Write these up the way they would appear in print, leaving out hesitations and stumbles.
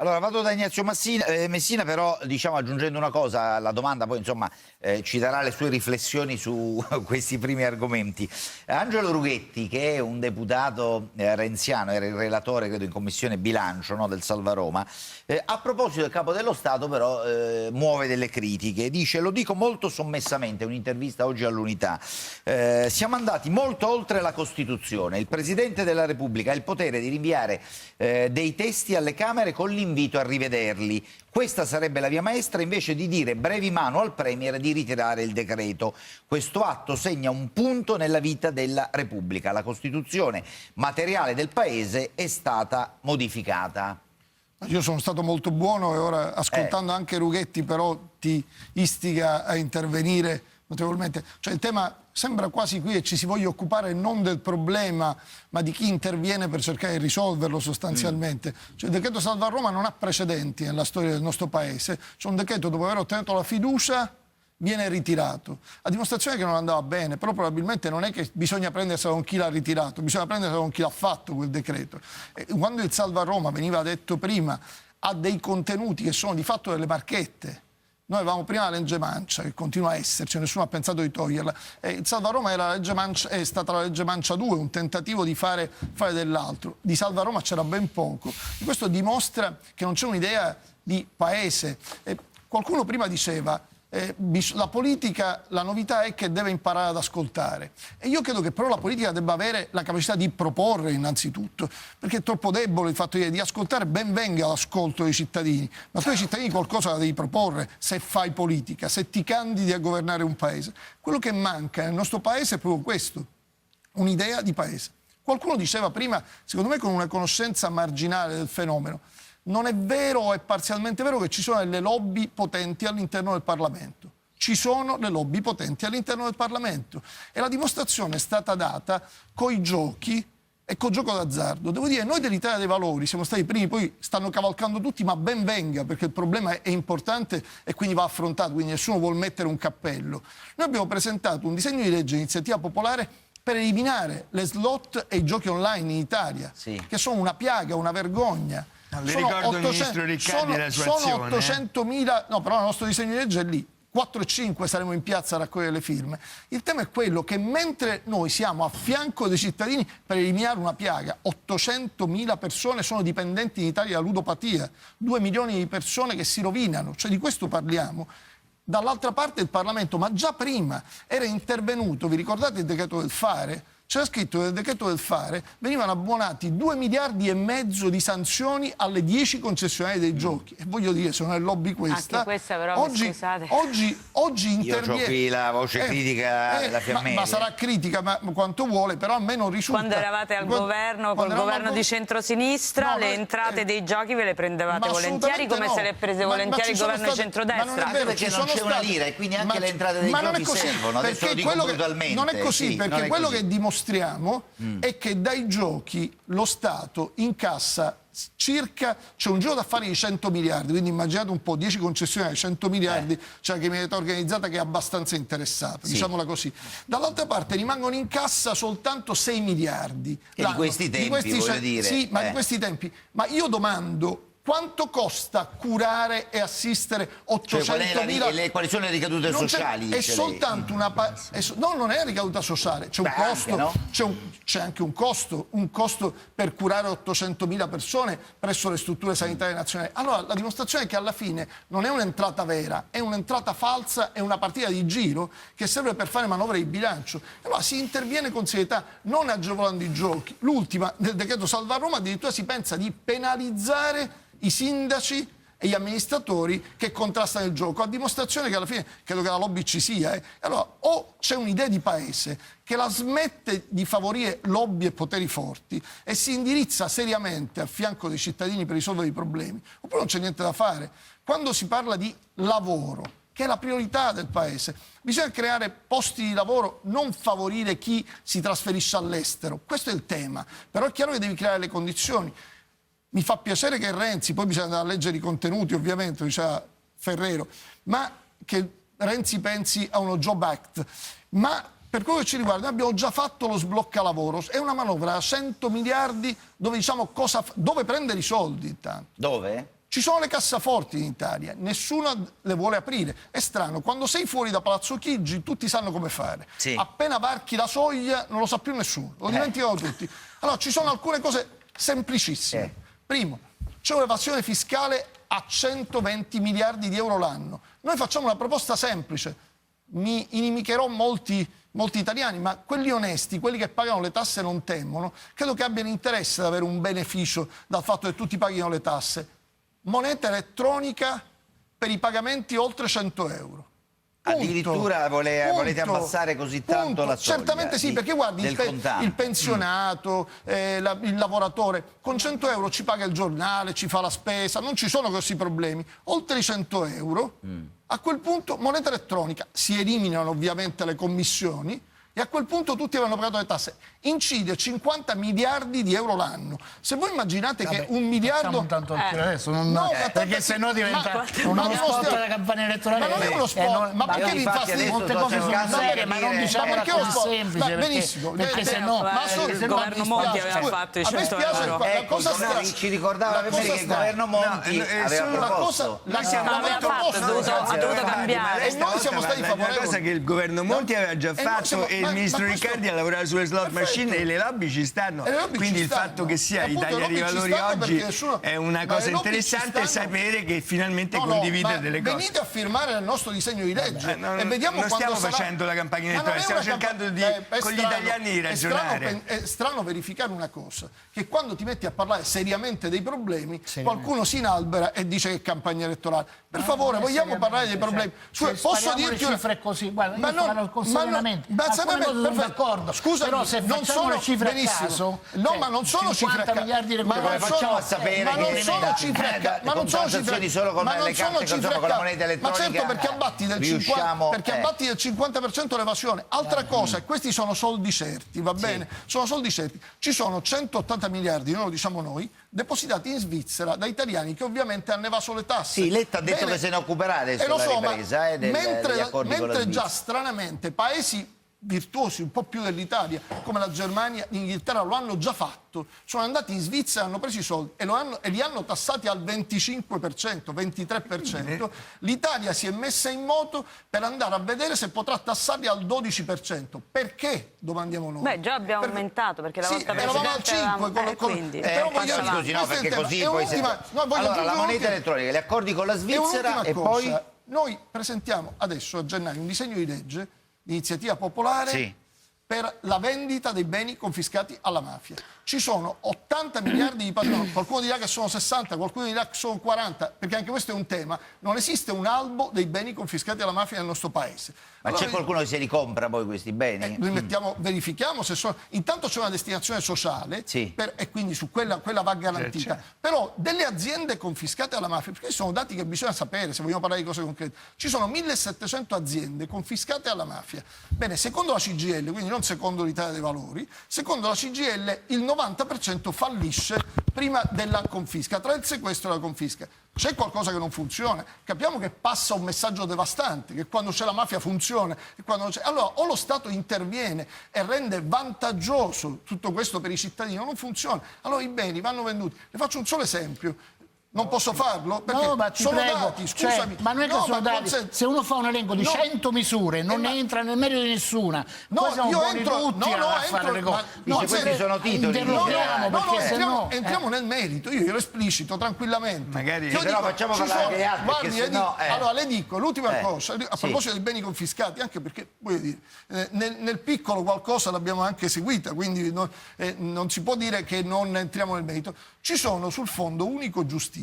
Allora vado da Ignazio Messina, però diciamo aggiungendo una cosa alla domanda, poi insomma ci darà le sue riflessioni su questi primi argomenti. Angelo Rughetti, che è un deputato renziano, era il relatore credo in commissione bilancio, no, del Salva Roma, a proposito del Capo dello Stato però muove delle critiche, dice: lo dico molto sommessamente, un'intervista oggi all'Unità, siamo andati molto oltre la Costituzione, il Presidente della Repubblica ha il potere di rinviare dei testi alle Camere con l'invito a rivederli. Questa sarebbe la via maestra invece di dire brevi mano al Premier di ritirare il decreto. Questo atto segna un punto nella vita della Repubblica. La Costituzione materiale del Paese è stata modificata. Io sono stato molto buono e ora, ascoltando anche Rughetti, però ti istiga a intervenire notevolmente. Cioè il tema sembra quasi qui e ci si voglia occupare non del problema, ma di chi interviene per cercare di risolverlo sostanzialmente. Cioè il decreto Salva Roma non ha precedenti nella storia del nostro Paese. Cioè un decreto, dopo aver ottenuto la fiducia, viene ritirato, a dimostrazione che non andava bene, però probabilmente non è che bisogna prendersela con chi l'ha ritirato, bisogna prendersela con chi l'ha fatto quel decreto. E quando il Salva Roma, veniva detto prima, ha dei contenuti che sono di fatto delle marchette. Noi avevamo prima la legge Mancia, che continua a esserci, nessuno ha pensato di toglierla. Il Salva Roma è stata la legge Mancia 2, un tentativo di fare dell'altro. Di Salva Roma c'era ben poco. Questo dimostra che non c'è un'idea di paese. Qualcuno prima diceva: la politica, la novità è che deve imparare ad ascoltare, e io credo che però la politica debba avere la capacità di proporre innanzitutto, perché è troppo debole il fatto di ascoltare. Ben venga l'ascolto dei cittadini, ma tu ai cittadini qualcosa la devi proporre se fai politica, se ti candidi a governare un paese. Quello che manca nel nostro paese è proprio questo, un'idea di paese. Qualcuno diceva prima, secondo me con una conoscenza marginale del fenomeno: non è vero o è parzialmente vero che ci sono delle lobby potenti all'interno del Parlamento. Ci sono le lobby potenti all'interno del Parlamento e la dimostrazione è stata data coi giochi e col gioco d'azzardo. Devo dire, noi dell'Italia dei Valori siamo stati i primi, poi stanno cavalcando tutti, ma ben venga, perché il problema è importante e quindi va affrontato, quindi nessuno vuol mettere un cappello. Noi abbiamo presentato un disegno di legge di iniziativa popolare per eliminare le slot e i giochi online in Italia, che sono una piaga, una vergogna. Le ricordo il ministro Riccardi e la sua azione. Sono 800.000, no, però il nostro disegno di legge è lì. 4 e 5 saremo in piazza a raccogliere le firme. Il tema è quello che mentre noi siamo a fianco dei cittadini per eliminare una piaga, 800.000 persone sono dipendenti in Italia da ludopatia, 2 milioni di persone che si rovinano, cioè di questo parliamo. Dall'altra parte il Parlamento, ma già prima era intervenuto, vi ricordate il decreto del fare? C'era scritto che nel decreto del fare venivano abbonati 2,5 miliardi di sanzioni alle 10 concessionarie dei giochi. E voglio dire, se non è lobby questa... Anche questa però, scusate. Oggi interviene... Io ho qui la voce critica della Fiammelli. Ma sarà critica ma quanto vuole, però a me non risulta... Quando eravate al governo, col governo di centrosinistra, le entrate dei giochi ve le prendevate volentieri, come se le prese volentieri il governo di centrodestra. Ma non è vero, perché non c'è una lira e quindi anche le entrate dei giochi servono. Adesso lo dico brutalmente. Non è così, perché quello che dimostriamo è che dai giochi lo Stato incassa circa, c'è un giro d'affari di 100 miliardi, quindi immaginate un po', 10 concessionarie, 100 miliardi, c'è la criminalità organizzata che è abbastanza interessata, diciamola così. Dall'altra parte rimangono in cassa soltanto 6 miliardi. E di questi tempi, voglio dire. Sì, ma di questi tempi. Ma io domando: quanto costa curare e assistere 800.000? Quali sono le ricadute sociali? È soltanto una... No, non è ricaduta sociale, c'è un costo, anche, no? C'è anche un costo per curare 800.000 persone presso le strutture sanitarie nazionali. Allora, la dimostrazione è che alla fine non è un'entrata vera, è un'entrata falsa, è una partita di giro che serve per fare manovre di bilancio. Allora si interviene con serietà, non agevolando i giochi. L'ultima, nel decreto Salva Roma, addirittura si pensa di penalizzare i sindaci e gli amministratori che contrastano il gioco, a dimostrazione che alla fine credo che la lobby ci sia. Allora, o c'è un'idea di paese che la smette di favorire lobby e poteri forti e si indirizza seriamente a fianco dei cittadini per risolvere i problemi, oppure non c'è niente da fare. Quando si parla di lavoro, che è la priorità del paese, bisogna creare posti di lavoro, non favorire chi si trasferisce all'estero. Questo è il tema. Però è chiaro che devi creare le condizioni. Mi fa piacere che Renzi, poi bisogna andare a leggere i contenuti ovviamente, diceva Ferrero, ma che Renzi pensi a uno Job Act. Ma per quello che ci riguarda, noi abbiamo già fatto lo sblocca lavoro, è una manovra a 100 miliardi dove diciamo dove prendere i soldi intanto. Dove? Ci sono le cassaforti in Italia, nessuno le vuole aprire. È strano, quando sei fuori da Palazzo Chigi tutti sanno come fare. Sì. Appena varchi la soglia non lo sa più nessuno, lo dimenticano tutti. Allora ci sono alcune cose semplicissime. Primo, c'è un'evasione fiscale a 120 miliardi di euro l'anno. Noi facciamo una proposta semplice, mi inimicherò molti italiani, ma quelli onesti, quelli che pagano le tasse non temono, credo che abbiano interesse ad avere un beneficio dal fatto che tutti paghino le tasse. Moneta elettronica per i pagamenti oltre 100 euro. Punto. Addirittura volete abbassare così tanto la soglia? Certamente sì, perché guardi, il pensionato, il lavoratore, con 100 euro ci paga il giornale, ci fa la spesa, non ci sono grossi problemi. Oltre i 100 euro, a quel punto moneta elettronica, si eliminano ovviamente le commissioni, e a quel punto tutti avranno pagato le tasse. Incide 50 miliardi di euro l'anno. Se voi immaginate che un miliardo... tanto adesso, perché se no diventa uno spot della campagna elettorale. Ma non è uno spot, ma perché vi fa molte cose sono serie, ma non diciamo la cosa semplice, benissimo, perché se no... il governo Monti aveva fatto i 100 euro. La cosa strana... Ci ricordava che il governo Monti aveva proposto. Ha dovuto cambiare. E noi siamo stati favorevoli. Una cosa che il governo Monti aveva già fatto e il ministro Riccardi a lavorare sulle slot machine e le lobby ci stanno. Quindi il fatto che sia Italia dei Valori oggi è una cosa interessante sapere che finalmente condivide delle cose. Venite a firmare il nostro disegno di legge e vediamo non quando stiamo facendo la campagna elettorale, stiamo cercando con gli italiani di ragionare. È strano verificare una cosa, che quando ti metti a parlare seriamente dei problemi, qualcuno si inalbera e dice che è campagna elettorale. Per favore, vogliamo parlare dei problemi? Posso dirti una cifre così, guarda, io parlo con seriamente. D'accordo. Scusa, però se facciamo le cifre a caso, ma non sono cifre a caso. Miliardi di ma facciamo a sapere ma non sono cifre a caso. Ma non sono cifre solo con le carte, con la moneta elettronica. Ma certo, perché abbatti del 50% l'evasione. Altra cosa, e questi sono soldi certi, va bene? Sono soldi certi. Ci sono 180 miliardi, non lo diciamo noi, depositati in Svizzera da italiani che ovviamente hanno evaso le tasse. Sì, Letta ha detto che se ne occuperà adesso della ripresa degli accordi con la mentre Svizzera. già stranamente paesi virtuosi un po' più dell'Italia come la Germania, l'Inghilterra lo hanno già fatto, sono andati in Svizzera, hanno preso i soldi e li hanno tassati al 25%, 23%. L'Italia si è messa in moto per andare a vedere se potrà tassarli al 12%. Perché domandiamo noi? Beh, già abbiamo aumentato, perché la volta eravamo al 5%, scusi, no, perché così poi allora la moneta elettronica, gli accordi con la Svizzera e poi noi presentiamo adesso a gennaio un disegno di legge iniziativa popolare per la vendita dei beni confiscati alla mafia. Ci sono 80 miliardi di patrimonio, qualcuno dirà che sono 60, qualcuno dirà che sono 40, perché anche questo è un tema. Non esiste un albo dei beni confiscati alla mafia nel nostro paese. Ma allora, c'è qualcuno che se li compra poi questi beni? Verifichiamo se sono... Intanto c'è una destinazione sociale e quindi su quella va garantita. Però delle aziende confiscate alla mafia, perché sono dati che bisogna sapere se vogliamo parlare di cose concrete, ci sono 1700 aziende confiscate alla mafia. Bene, secondo la CGIL, quindi non secondo l'Italia dei Valori, secondo la CGIL il 90% fallisce prima della confisca, tra il sequestro e la confisca. C'è qualcosa che non funziona, capiamo che passa un messaggio devastante, che quando c'è la mafia funziona, e quando non c'è... Allora o lo Stato interviene e rende vantaggioso tutto questo per i cittadini, non funziona, allora i beni vanno venduti. Le faccio un solo esempio. Non posso farlo? Perché no, ma sono prego. dati, scusami. Ma non è che sono dati. Se uno fa un elenco di 100 misure, non ne entra nel merito di nessuna. No, io entro a fare le cose. Questi sono titoli. Entriamo nel merito, io lo esplicito tranquillamente. Magari però facciamo parlare anche gli altri. Guardi, allora le dico, l'ultima cosa, a proposito dei beni confiscati, anche perché, voglio dire, nel piccolo qualcosa l'abbiamo anche seguita, quindi non si può dire che non entriamo nel merito. Ci sono sul Fondo Unico Giustizia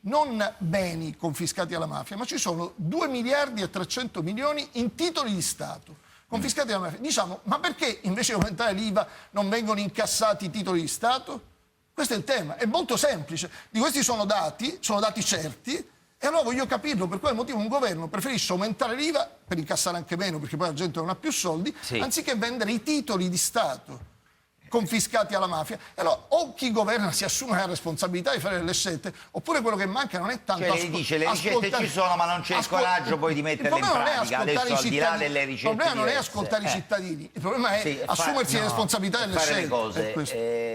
non beni confiscati alla mafia, ma ci sono 2 miliardi e 300 milioni in titoli di Stato confiscati alla mafia. Diciamo, ma perché invece di aumentare l'IVA non vengono incassati i titoli di Stato? Questo è il tema, è molto semplice. Di questi sono dati certi, e allora voglio capirlo per quale motivo un governo preferisce aumentare l'IVA per incassare anche meno, perché poi la gente non ha più soldi, anziché vendere i titoli di Stato confiscati alla mafia. E allora o chi governa si assume la responsabilità di fare delle scelte, oppure quello che manca non è tanto le ricette ci sono, ma non c'è il coraggio poi di metterle in pratica. Adesso al di là delle ricette il problema non è ascoltare i cittadini, il problema è assumersi le responsabilità delle scelte. Fare le cose.